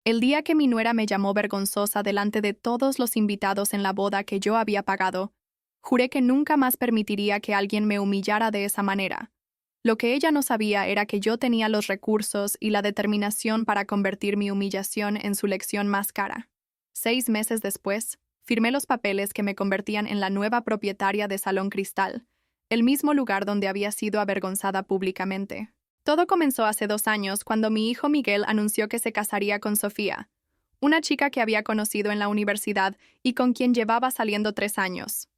El día que mi nuera me llamó vergonzosa delante de todos los invitados en la boda que yo había pagado, juré que nunca más permitiría que alguien me humillara de esa manera. Lo que ella no sabía era que yo tenía los recursos y la determinación para convertir mi humillación en su lección más cara. 6 meses después, firmé los papeles que me convertían en la nueva propietaria de Salón Cristal, el mismo lugar donde había sido avergonzada públicamente. Todo comenzó hace 2 años cuando mi hijo Miguel anunció que se casaría con Sofía, una chica que había conocido en la universidad y con quien llevaba saliendo 3 años.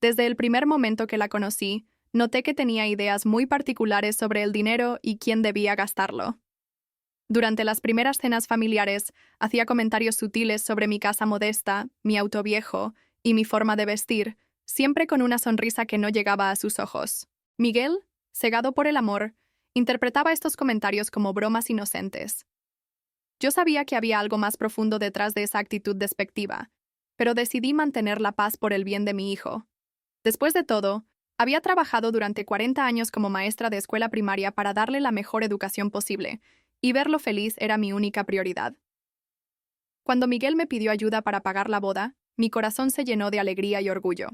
Desde el primer momento que la conocí, noté que tenía ideas muy particulares sobre el dinero y quién debía gastarlo. Durante las primeras cenas familiares, hacía comentarios sutiles sobre mi casa modesta, mi auto viejo y mi forma de vestir, siempre con una sonrisa que no llegaba a sus ojos. Miguel, cegado por el amor, interpretaba estos comentarios como bromas inocentes. Yo sabía que había algo más profundo detrás de esa actitud despectiva, pero decidí mantener la paz por el bien de mi hijo. Después de todo, había trabajado durante 40 años como maestra de escuela primaria para darle la mejor educación posible, y verlo feliz era mi única prioridad. Cuando Miguel me pidió ayuda para pagar la boda, mi corazón se llenó de alegría y orgullo.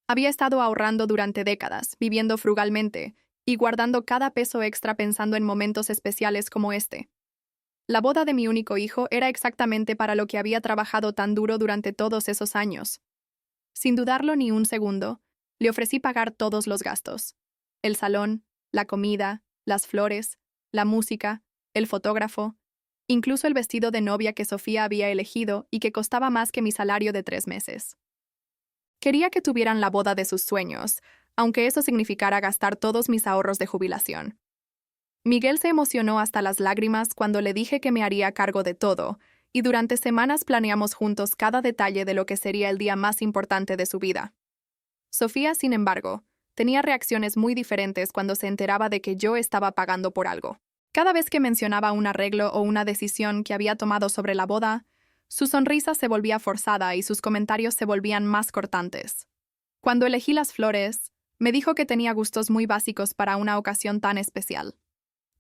Había estado ahorrando durante décadas, viviendo frugalmente, y guardando cada peso extra pensando en momentos especiales como este. La boda de mi único hijo era exactamente para lo que había trabajado tan duro durante todos esos años. Sin dudarlo ni un segundo, le ofrecí pagar todos los gastos: el salón, la comida, las flores, la música, el fotógrafo, incluso el vestido de novia que Sofía había elegido y que costaba más que mi salario de 3 meses. Quería que tuvieran la boda de sus sueños, aunque eso significara gastar todos mis ahorros de jubilación. Miguel se emocionó hasta las lágrimas cuando le dije que me haría cargo de todo, y durante semanas planeamos juntos cada detalle de lo que sería el día más importante de su vida. Sofía, sin embargo, tenía reacciones muy diferentes cuando se enteraba de que yo estaba pagando por algo. Cada vez que mencionaba un arreglo o una decisión que había tomado sobre la boda, su sonrisa se volvía forzada y sus comentarios se volvían más cortantes. Cuando elegí las flores, me dijo que tenía gustos muy básicos para una ocasión tan especial.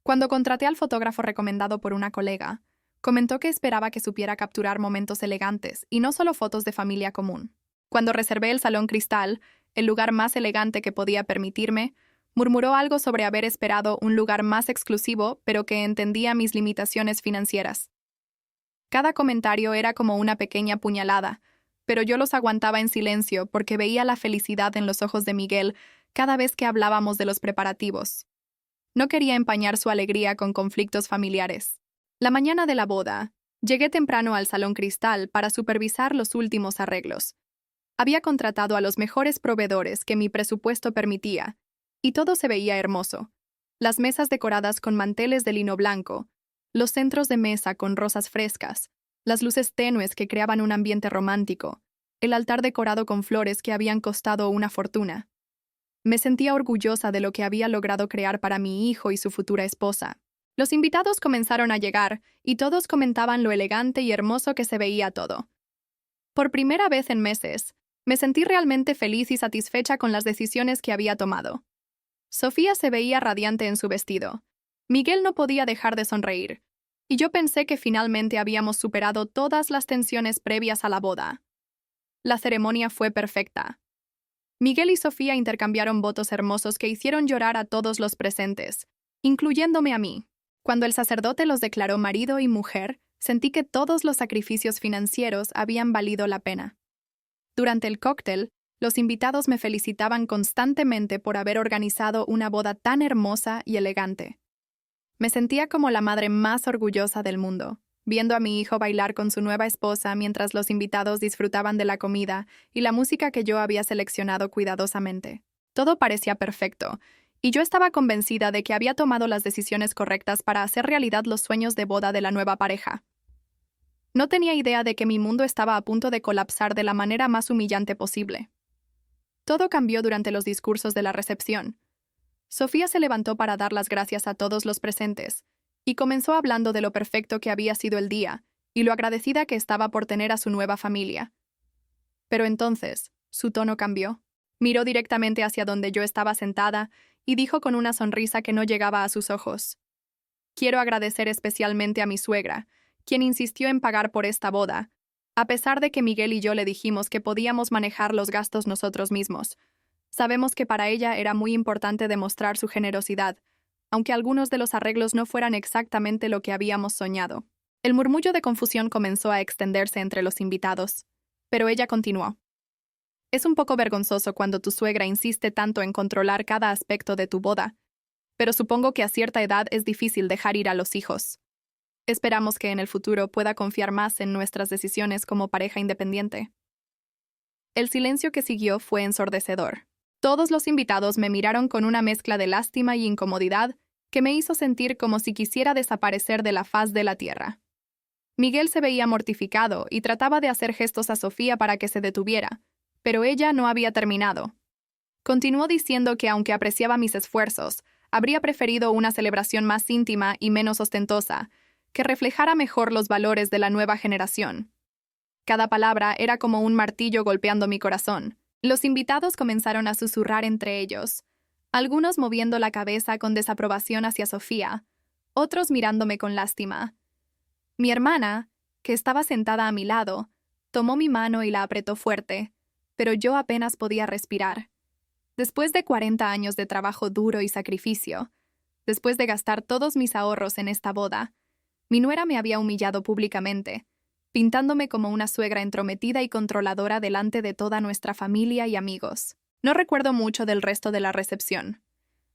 Cuando contraté al fotógrafo recomendado por una colega, comentó que esperaba que supiera capturar momentos elegantes y no solo fotos de familia común. Cuando reservé el Salón Cristal, el lugar más elegante que podía permitirme, murmuró algo sobre haber esperado un lugar más exclusivo, pero que entendía mis limitaciones financieras. Cada comentario era como una pequeña puñalada, pero yo los aguantaba en silencio porque veía la felicidad en los ojos de Miguel cada vez que hablábamos de los preparativos. No quería empañar su alegría con conflictos familiares. La mañana de la boda, llegué temprano al Salón Cristal para supervisar los últimos arreglos. Había contratado a los mejores proveedores que mi presupuesto permitía, y todo se veía hermoso. Las mesas decoradas con manteles de lino blanco, los centros de mesa con rosas frescas, las luces tenues que creaban un ambiente romántico, el altar decorado con flores que habían costado una fortuna. Me sentía orgullosa de lo que había logrado crear para mi hijo y su futura esposa. Los invitados comenzaron a llegar, y todos comentaban lo elegante y hermoso que se veía todo. Por primera vez en meses, me sentí realmente feliz y satisfecha con las decisiones que había tomado. Sofía se veía radiante en su vestido. Miguel no podía dejar de sonreír, y yo pensé que finalmente habíamos superado todas las tensiones previas a la boda. La ceremonia fue perfecta. Miguel y Sofía intercambiaron votos hermosos que hicieron llorar a todos los presentes, incluyéndome a mí. Cuando el sacerdote los declaró marido y mujer, sentí que todos los sacrificios financieros habían valido la pena. Durante el cóctel, los invitados me felicitaban constantemente por haber organizado una boda tan hermosa y elegante. Me sentía como la madre más orgullosa del mundo, viendo a mi hijo bailar con su nueva esposa mientras los invitados disfrutaban de la comida y la música que yo había seleccionado cuidadosamente. Todo parecía perfecto, y yo estaba convencida de que había tomado las decisiones correctas para hacer realidad los sueños de boda de la nueva pareja. No tenía idea de que mi mundo estaba a punto de colapsar de la manera más humillante posible. Todo cambió durante los discursos de la recepción. Sofía se levantó para dar las gracias a todos los presentes, y comenzó hablando de lo perfecto que había sido el día y lo agradecida que estaba por tener a su nueva familia. Pero entonces, su tono cambió. Miró directamente hacia donde yo estaba sentada y dijo con una sonrisa que no llegaba a sus ojos: «Quiero agradecer especialmente a mi suegra, quien insistió en pagar por esta boda, a pesar de que Miguel y yo le dijimos que podíamos manejar los gastos nosotros mismos. Sabemos que para ella era muy importante demostrar su generosidad, aunque algunos de los arreglos no fueran exactamente lo que habíamos soñado. El murmullo de confusión comenzó a extenderse entre los invitados, pero ella continuó. Es un poco vergonzoso cuando tu suegra insiste tanto en controlar cada aspecto de tu boda, pero supongo que a cierta edad es difícil dejar ir a los hijos. Esperamos que en el futuro pueda confiar más en nuestras decisiones como pareja independiente. El silencio que siguió fue ensordecedor. Todos los invitados me miraron con una mezcla de lástima y incomodidad que me hizo sentir como si quisiera desaparecer de la faz de la tierra. Miguel se veía mortificado y trataba de hacer gestos a Sofía para que se detuviera, pero ella no había terminado. Continuó diciendo que aunque apreciaba mis esfuerzos, habría preferido una celebración más íntima y menos ostentosa, que reflejara mejor los valores de la nueva generación. Cada palabra era como un martillo golpeando mi corazón. Los invitados comenzaron a susurrar entre ellos, algunos moviendo la cabeza con desaprobación hacia Sofía, otros mirándome con lástima. Mi hermana, que estaba sentada a mi lado, tomó mi mano y la apretó fuerte, pero yo apenas podía respirar. Después de 40 años de trabajo duro y sacrificio, después de gastar todos mis ahorros en esta boda, mi nuera me había humillado públicamente, pintándome como una suegra entrometida y controladora delante de toda nuestra familia y amigos. No recuerdo mucho del resto de la recepción.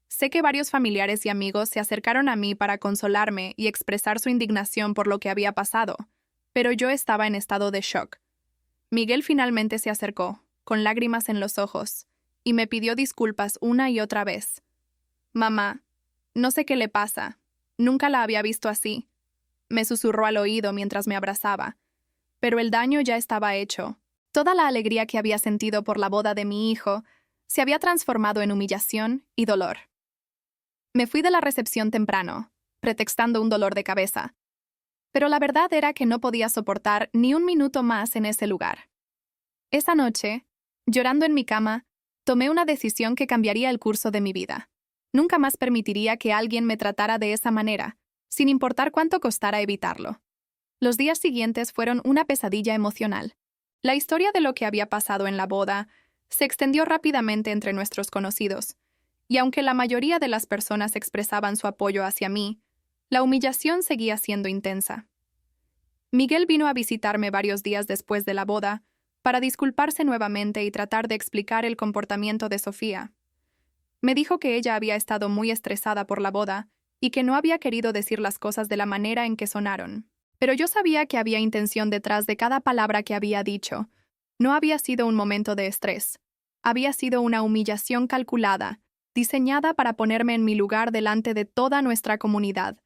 Sé que varios familiares y amigos se acercaron a mí para consolarme y expresar su indignación por lo que había pasado, pero yo estaba en estado de shock. Miguel finalmente se acercó, con lágrimas en los ojos, y me pidió disculpas una y otra vez. «Mamá, no sé qué le pasa. Nunca la había visto así», me susurró al oído mientras me abrazaba. Pero el daño ya estaba hecho. Toda la alegría que había sentido por la boda de mi hijo se había transformado en humillación y dolor. Me fui de la recepción temprano, pretextando un dolor de cabeza. Pero la verdad era que no podía soportar ni un minuto más en ese lugar. Esa noche, llorando en mi cama, tomé una decisión que cambiaría el curso de mi vida. Nunca más permitiría que alguien me tratara de esa manera, sin importar cuánto costara evitarlo. Los días siguientes fueron una pesadilla emocional. La historia de lo que había pasado en la boda se extendió rápidamente entre nuestros conocidos, y aunque la mayoría de las personas expresaban su apoyo hacia mí, la humillación seguía siendo intensa. Miguel vino a visitarme varios días después de la boda para disculparse nuevamente y tratar de explicar el comportamiento de Sofía. Me dijo que ella había estado muy estresada por la boda y que no había querido decir las cosas de la manera en que sonaron. Pero yo sabía que había intención detrás de cada palabra que había dicho. No había sido un momento de estrés. Había sido una humillación calculada, diseñada para ponerme en mi lugar delante de toda nuestra comunidad.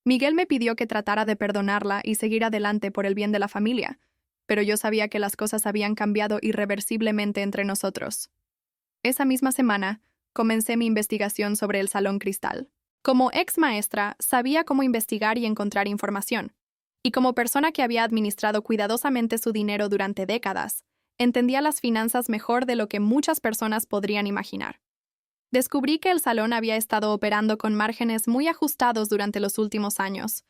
Miguel me pidió que tratara de perdonarla y seguir adelante por el bien de la familia, pero yo sabía que las cosas habían cambiado irreversiblemente entre nosotros. Esa misma semana, comencé mi investigación sobre el Salón Cristal. Como ex maestra, sabía cómo investigar y encontrar información. Y como persona que había administrado cuidadosamente su dinero durante décadas, entendía las finanzas mejor de lo que muchas personas podrían imaginar. Descubrí que el salón había estado operando con márgenes muy ajustados durante los últimos años,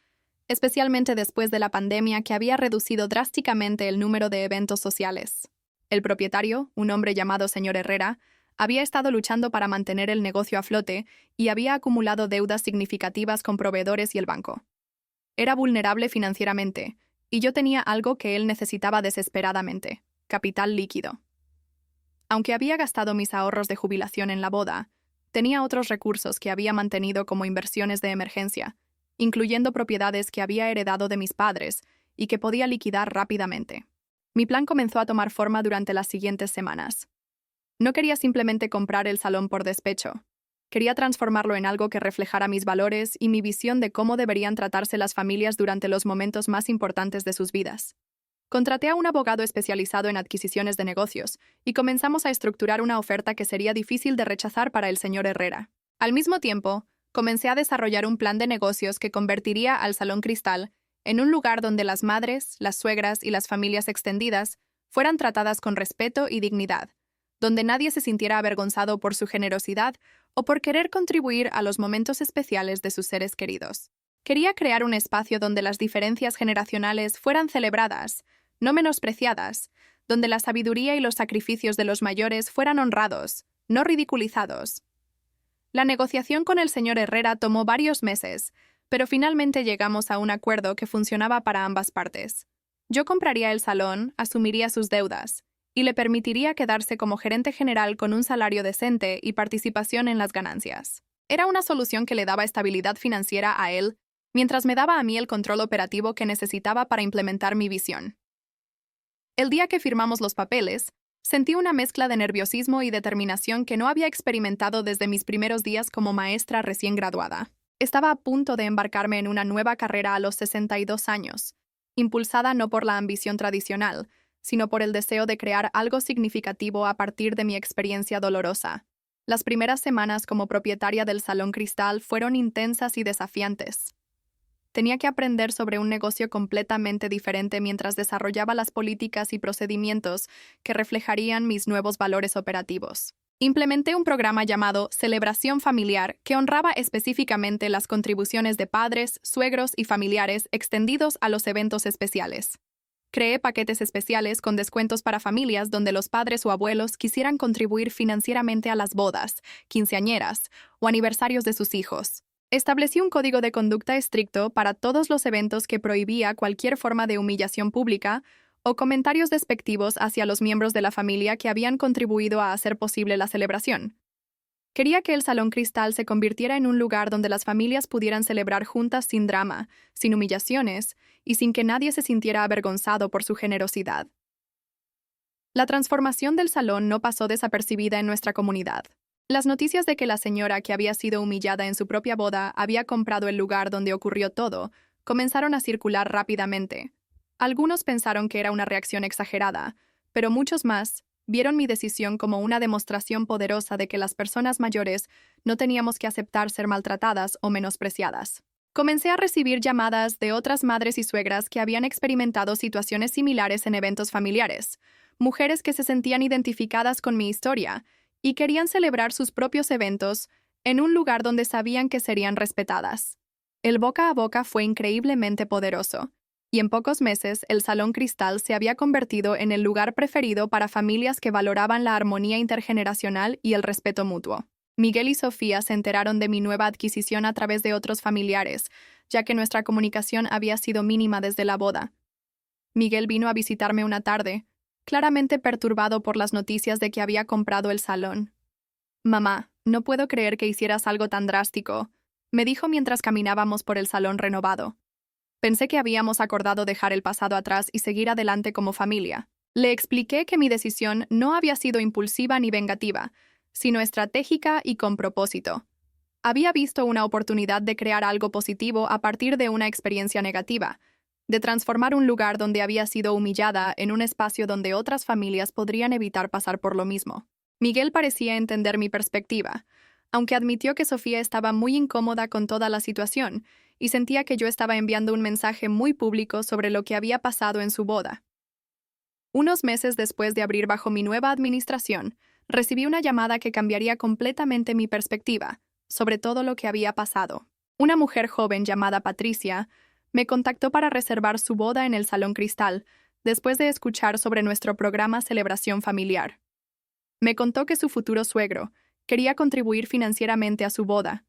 especialmente después de la pandemia que había reducido drásticamente el número de eventos sociales. El propietario, un hombre llamado señor Herrera, había estado luchando para mantener el negocio a flote y había acumulado deudas significativas con proveedores y el banco. Era vulnerable financieramente, y yo tenía algo que él necesitaba desesperadamente: capital líquido. Aunque había gastado mis ahorros de jubilación en la boda, tenía otros recursos que había mantenido como inversiones de emergencia, incluyendo propiedades que había heredado de mis padres y que podía liquidar rápidamente. Mi plan comenzó a tomar forma durante las siguientes semanas. No quería simplemente comprar el salón por despecho. Quería transformarlo en algo que reflejara mis valores y mi visión de cómo deberían tratarse las familias durante los momentos más importantes de sus vidas. Contraté a un abogado especializado en adquisiciones de negocios y comenzamos a estructurar una oferta que sería difícil de rechazar para el señor Herrera. Al mismo tiempo, comencé a desarrollar un plan de negocios que convertiría al Salón Cristal en un lugar donde las madres, las suegras y las familias extendidas fueran tratadas con respeto y dignidad, donde nadie se sintiera avergonzado por su generosidad o por querer contribuir a los momentos especiales de sus seres queridos. Quería crear un espacio donde las diferencias generacionales fueran celebradas, no menospreciadas, donde la sabiduría y los sacrificios de los mayores fueran honrados, no ridiculizados. La negociación con el señor Herrera tomó varios meses, pero finalmente llegamos a un acuerdo que funcionaba para ambas partes. Yo compraría el salón, asumiría sus deudas, y le permitiría quedarse como gerente general con un salario decente y participación en las ganancias. Era una solución que le daba estabilidad financiera a él, mientras me daba a mí el control operativo que necesitaba para implementar mi visión. El día que firmamos los papeles, sentí una mezcla de nerviosismo y determinación que no había experimentado desde mis primeros días como maestra recién graduada. Estaba a punto de embarcarme en una nueva carrera a los 62 años, impulsada no por la ambición tradicional, sino por el deseo de crear algo significativo a partir de mi experiencia dolorosa. Las primeras semanas como propietaria del Salón Cristal fueron intensas y desafiantes. Tenía que aprender sobre un negocio completamente diferente mientras desarrollaba las políticas y procedimientos que reflejarían mis nuevos valores operativos. Implementé un programa llamado Celebración Familiar que honraba específicamente las contribuciones de padres, suegros y familiares extendidos a los eventos especiales. Creé paquetes especiales con descuentos para familias donde los padres o abuelos quisieran contribuir financieramente a las bodas, quinceañeras o aniversarios de sus hijos. Establecí un código de conducta estricto para todos los eventos que prohibía cualquier forma de humillación pública o comentarios despectivos hacia los miembros de la familia que habían contribuido a hacer posible la celebración. Quería que el Salón Cristal se convirtiera en un lugar donde las familias pudieran celebrar juntas sin drama, sin humillaciones y sin que nadie se sintiera avergonzado por su generosidad. La transformación del salón no pasó desapercibida en nuestra comunidad. Las noticias de que la señora que había sido humillada en su propia boda había comprado el lugar donde ocurrió todo comenzaron a circular rápidamente. Algunos pensaron que era una reacción exagerada, pero muchos más vieron mi decisión como una demostración poderosa de que las personas mayores no teníamos que aceptar ser maltratadas o menospreciadas. Comencé a recibir llamadas de otras madres y suegras que habían experimentado situaciones similares en eventos familiares, mujeres que se sentían identificadas con mi historia y querían celebrar sus propios eventos en un lugar donde sabían que serían respetadas. El boca a boca fue increíblemente poderoso, y en pocos meses el Salón Cristal se había convertido en el lugar preferido para familias que valoraban la armonía intergeneracional y el respeto mutuo. Miguel y Sofía se enteraron de mi nueva adquisición a través de otros familiares, ya que nuestra comunicación había sido mínima desde la boda. Miguel vino a visitarme una tarde, claramente perturbado por las noticias de que había comprado el salón. «Mamá, no puedo creer que hicieras algo tan drástico», me dijo mientras caminábamos por el salón renovado. Pensé que habíamos acordado dejar el pasado atrás y seguir adelante como familia. Le expliqué que mi decisión no había sido impulsiva ni vengativa, sino estratégica y con propósito. Había visto una oportunidad de crear algo positivo a partir de una experiencia negativa, de transformar un lugar donde había sido humillada en un espacio donde otras familias podrían evitar pasar por lo mismo. Miguel parecía entender mi perspectiva, aunque admitió que Sofía estaba muy incómoda con toda la situación y sentía que yo estaba enviando un mensaje muy público sobre lo que había pasado en su boda. Unos meses después de abrir bajo mi nueva administración, recibí una llamada que cambiaría completamente mi perspectiva sobre todo lo que había pasado. Una mujer joven llamada Patricia me contactó para reservar su boda en el Salón Cristal, después de escuchar sobre nuestro programa Celebración Familiar. Me contó que su futuro suegro quería contribuir financieramente a su boda,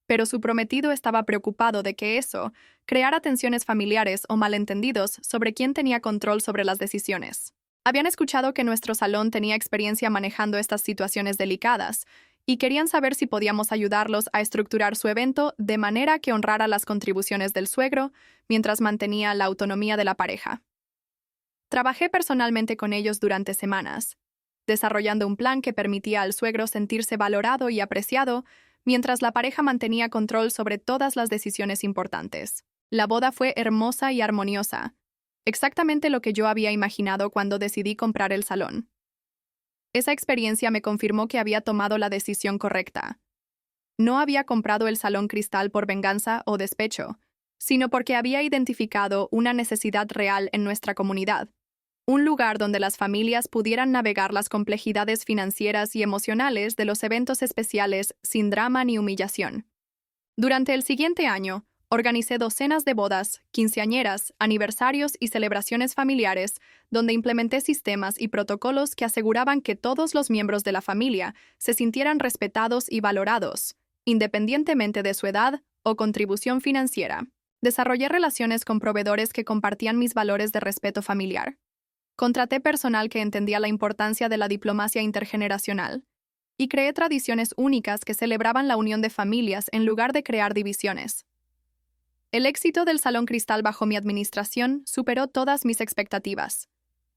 pero su prometido estaba preocupado de que eso creara tensiones familiares o malentendidos sobre quién tenía control sobre las decisiones. Habían escuchado que nuestro salón tenía experiencia manejando estas situaciones delicadas y querían saber si podíamos ayudarlos a estructurar su evento de manera que honrara las contribuciones del suegro mientras mantenía la autonomía de la pareja. Trabajé personalmente con ellos durante semanas, desarrollando un plan que permitía al suegro sentirse valorado y apreciado mientras la pareja mantenía control sobre todas las decisiones importantes. La boda fue hermosa y armoniosa, exactamente lo que yo había imaginado cuando decidí comprar el salón. Esa experiencia me confirmó que había tomado la decisión correcta. No había comprado el Salón Cristal por venganza o despecho, sino porque había identificado una necesidad real en nuestra comunidad, un lugar donde las familias pudieran navegar las complejidades financieras y emocionales de los eventos especiales sin drama ni humillación. Durante el siguiente año, Organicé docenas de bodas, quinceañeras, aniversarios y celebraciones familiares, donde implementé sistemas y protocolos que aseguraban que todos los miembros de la familia se sintieran respetados y valorados, independientemente de su edad o contribución financiera. Desarrollé relaciones con proveedores que compartían mis valores de respeto familiar. Contraté personal que entendía la importancia de la diplomacia intergeneracional. Y creé tradiciones únicas que celebraban la unión de familias en lugar de crear divisiones. El éxito del Salón Cristal bajo mi administración superó todas mis expectativas.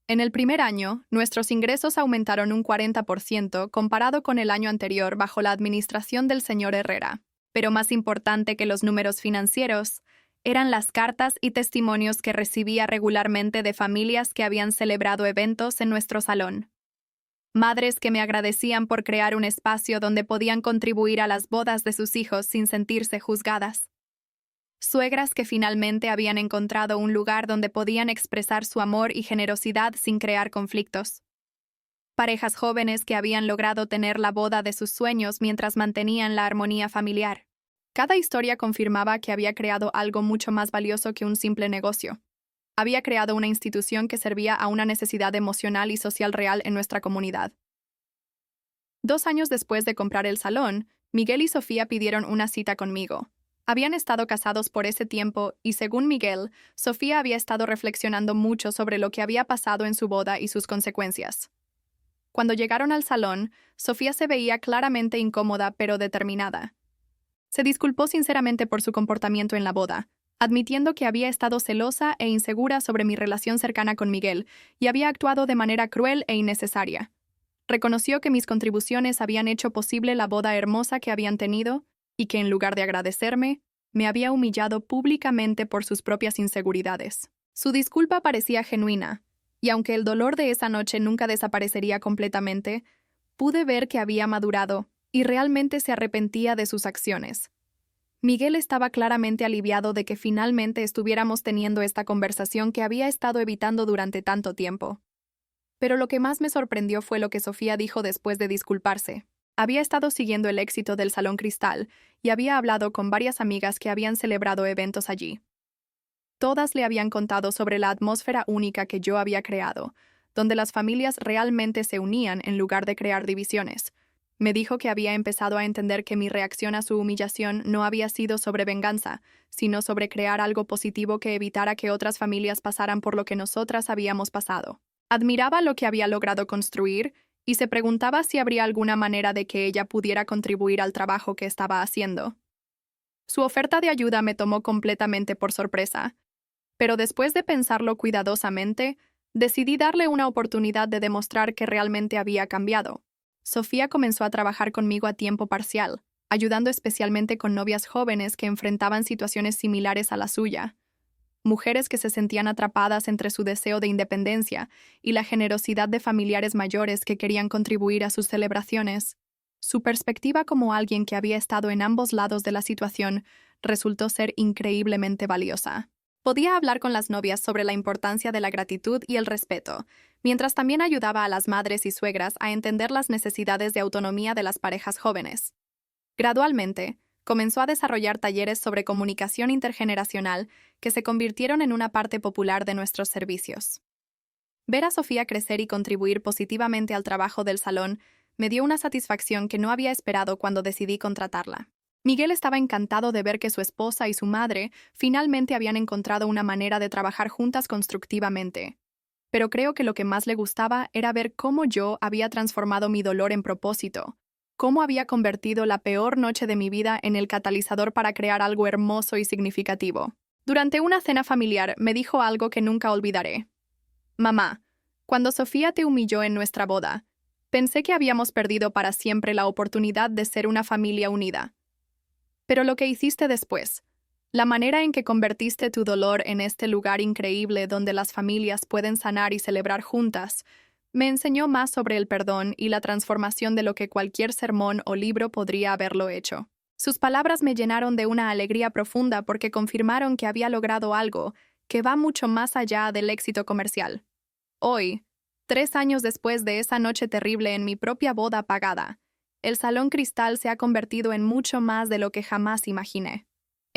En el primer año, nuestros ingresos aumentaron un 40% comparado con el año anterior bajo la administración del señor Herrera. Pero más importante que los números financieros, eran las cartas y testimonios que recibía regularmente de familias que habían celebrado eventos en nuestro salón. Madres que me agradecían por crear un espacio donde podían contribuir a las bodas de sus hijos sin sentirse juzgadas. Suegras que finalmente habían encontrado un lugar donde podían expresar su amor y generosidad sin crear conflictos. Parejas jóvenes que habían logrado tener la boda de sus sueños mientras mantenían la armonía familiar. Cada historia confirmaba que había creado algo mucho más valioso que un simple negocio. Había creado una institución que servía a una necesidad emocional y social real en nuestra comunidad. 2 años después de comprar el salón, Miguel y Sofía pidieron una cita conmigo. Habían estado casados por ese tiempo y, según Miguel, Sofía había estado reflexionando mucho sobre lo que había pasado en su boda y sus consecuencias. Cuando llegaron al salón, Sofía se veía claramente incómoda pero determinada. Se disculpó sinceramente por su comportamiento en la boda, admitiendo que había estado celosa e insegura sobre mi relación cercana con Miguel y había actuado de manera cruel e innecesaria. Reconoció que mis contribuciones habían hecho posible la boda hermosa que habían tenido y que en lugar de agradecerme, me había humillado públicamente por sus propias inseguridades. Su disculpa parecía genuina, y aunque el dolor de esa noche nunca desaparecería completamente, pude ver que había madurado y realmente se arrepentía de sus acciones. Miguel estaba claramente aliviado de que finalmente estuviéramos teniendo esta conversación que había estado evitando durante tanto tiempo. Pero lo que más me sorprendió fue lo que Sofía dijo después de disculparse. Había estado siguiendo el éxito del Salón Cristal y había hablado con varias amigas que habían celebrado eventos allí. Todas le habían contado sobre la atmósfera única que yo había creado, donde las familias realmente se unían en lugar de crear divisiones. Me dijo que había empezado a entender que mi reacción a su humillación no había sido sobre venganza, sino sobre crear algo positivo que evitara que otras familias pasaran por lo que nosotras habíamos pasado. Admiraba lo que había logrado construir y se preguntaba si habría alguna manera de que ella pudiera contribuir al trabajo que estaba haciendo. Su oferta de ayuda me tomó completamente por sorpresa, pero después de pensarlo cuidadosamente, decidí darle una oportunidad de demostrar que realmente había cambiado. Sofía comenzó a trabajar conmigo a tiempo parcial, ayudando especialmente con novias jóvenes que enfrentaban situaciones similares a la suya. Mujeres que se sentían atrapadas entre su deseo de independencia y la generosidad de familiares mayores que querían contribuir a sus celebraciones. Su perspectiva como alguien que había estado en ambos lados de la situación resultó ser increíblemente valiosa. Podía hablar con las novias sobre la importancia de la gratitud y el respeto, mientras también ayudaba a las madres y suegras a entender las necesidades de autonomía de las parejas jóvenes. Gradualmente, comenzó a desarrollar talleres sobre comunicación intergeneracional que se convirtieron en una parte popular de nuestros servicios. Ver a Sofía crecer y contribuir positivamente al trabajo del salón me dio una satisfacción que no había esperado cuando decidí contratarla. Miguel estaba encantado de ver que su esposa y su madre finalmente habían encontrado una manera de trabajar juntas constructivamente. Pero creo que lo que más le gustaba era ver cómo yo había transformado mi dolor en propósito, cómo había convertido la peor noche de mi vida en el catalizador para crear algo hermoso y significativo. Durante una cena familiar me dijo algo que nunca olvidaré. Mamá, cuando Sofía te humilló en nuestra boda, pensé que habíamos perdido para siempre la oportunidad de ser una familia unida. Pero lo que hiciste después, la manera en que convertiste tu dolor en este lugar increíble donde las familias pueden sanar y celebrar juntas, me enseñó más sobre el perdón y la transformación de lo que cualquier sermón o libro podría haberlo hecho. Sus palabras me llenaron de una alegría profunda porque confirmaron que había logrado algo que va mucho más allá del éxito comercial. Hoy, 3 años después de esa noche terrible en mi propia boda pagada, el Salón Cristal se ha convertido en mucho más de lo que jamás imaginé.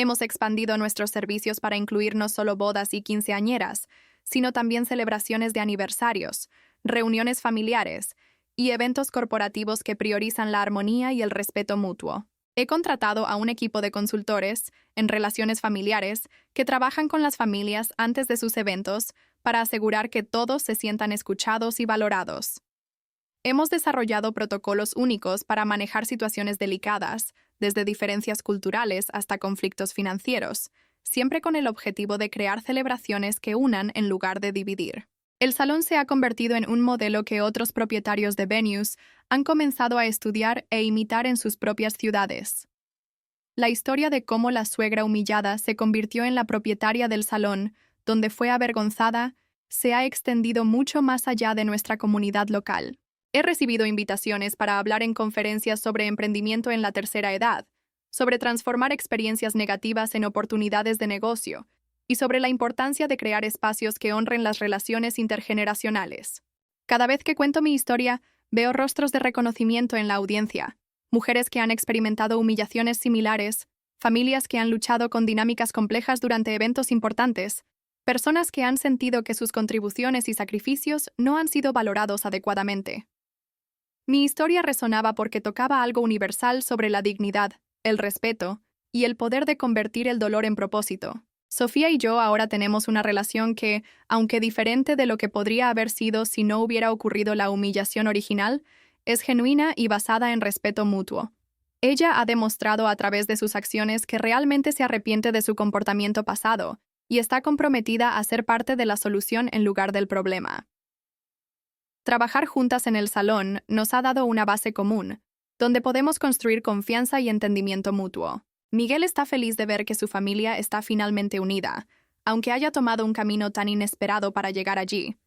Hemos expandido nuestros servicios para incluir no solo bodas y quinceañeras, sino también celebraciones de aniversarios, reuniones familiares y eventos corporativos que priorizan la armonía y el respeto mutuo. He contratado a un equipo de consultores en relaciones familiares que trabajan con las familias antes de sus eventos para asegurar que todos se sientan escuchados y valorados. Hemos desarrollado protocolos únicos para manejar situaciones delicadas, desde diferencias culturales hasta conflictos financieros, siempre con el objetivo de crear celebraciones que unan en lugar de dividir. El salón se ha convertido en un modelo que otros propietarios de venues han comenzado a estudiar e imitar en sus propias ciudades. La historia de cómo la suegra humillada se convirtió en la propietaria del salón, donde fue avergonzada, se ha extendido mucho más allá de nuestra comunidad local. He recibido invitaciones para hablar en conferencias sobre emprendimiento en la tercera edad, sobre transformar experiencias negativas en oportunidades de negocio, y sobre la importancia de crear espacios que honren las relaciones intergeneracionales. Cada vez que cuento mi historia, veo rostros de reconocimiento en la audiencia, mujeres que han experimentado humillaciones similares, familias que han luchado con dinámicas complejas durante eventos importantes, personas que han sentido que sus contribuciones y sacrificios no han sido valorados adecuadamente. Mi historia resonaba porque tocaba algo universal sobre la dignidad, el respeto y el poder de convertir el dolor en propósito. Sofía y yo ahora tenemos una relación que, aunque diferente de lo que podría haber sido si no hubiera ocurrido la humillación original, es genuina y basada en respeto mutuo. Ella ha demostrado a través de sus acciones que realmente se arrepiente de su comportamiento pasado y está comprometida a ser parte de la solución en lugar del problema. Trabajar juntas en el salón nos ha dado una base común, donde podemos construir confianza y entendimiento mutuo. Miguel está feliz de ver que su familia está finalmente unida, aunque haya tomado un camino tan inesperado para llegar allí.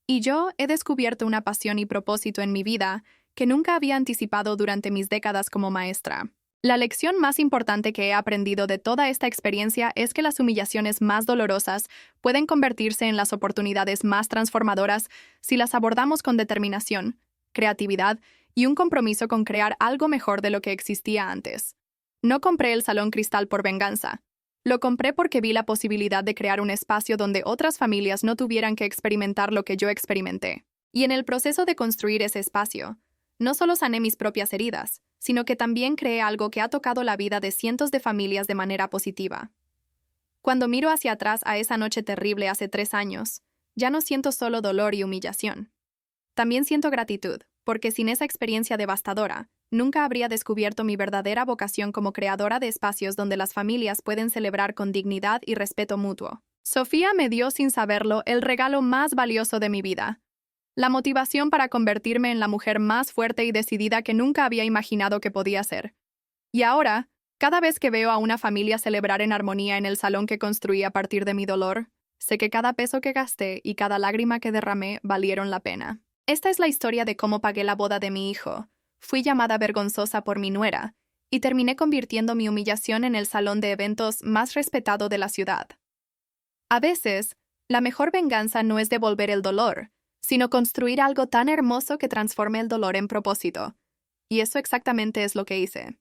Y yo he descubierto una pasión y propósito en mi vida que nunca había anticipado durante mis décadas como maestra. La lección más importante que he aprendido de toda esta experiencia es que las humillaciones más dolorosas pueden convertirse en las oportunidades más transformadoras si las abordamos con determinación, creatividad y un compromiso con crear algo mejor de lo que existía antes. No compré el Salón Cristal por venganza. Lo compré porque vi la posibilidad de crear un espacio donde otras familias no tuvieran que experimentar lo que yo experimenté. Y en el proceso de construir ese espacio, no solo sané mis propias heridas, sino que también creé algo que ha tocado la vida de cientos de familias de manera positiva. Cuando miro hacia atrás a esa noche terrible hace 3 años, ya no siento solo dolor y humillación. También siento gratitud, porque sin esa experiencia devastadora, nunca habría descubierto mi verdadera vocación como creadora de espacios donde las familias pueden celebrar con dignidad y respeto mutuo. Sofía me dio sin saberlo el regalo más valioso de mi vida, la motivación para convertirme en la mujer más fuerte y decidida que nunca había imaginado que podía ser. Y ahora, cada vez que veo a una familia celebrar en armonía en el salón que construí a partir de mi dolor, sé que cada peso que gasté y cada lágrima que derramé valieron la pena. Esta es la historia de cómo pagué la boda de mi hijo. Fui llamada vergonzosa por mi nuera, y terminé convirtiendo mi humillación en el salón de eventos más respetado de la ciudad. A veces, la mejor venganza no es devolver el dolor, sino construir algo tan hermoso que transforme el dolor en propósito. Y eso exactamente es lo que hice.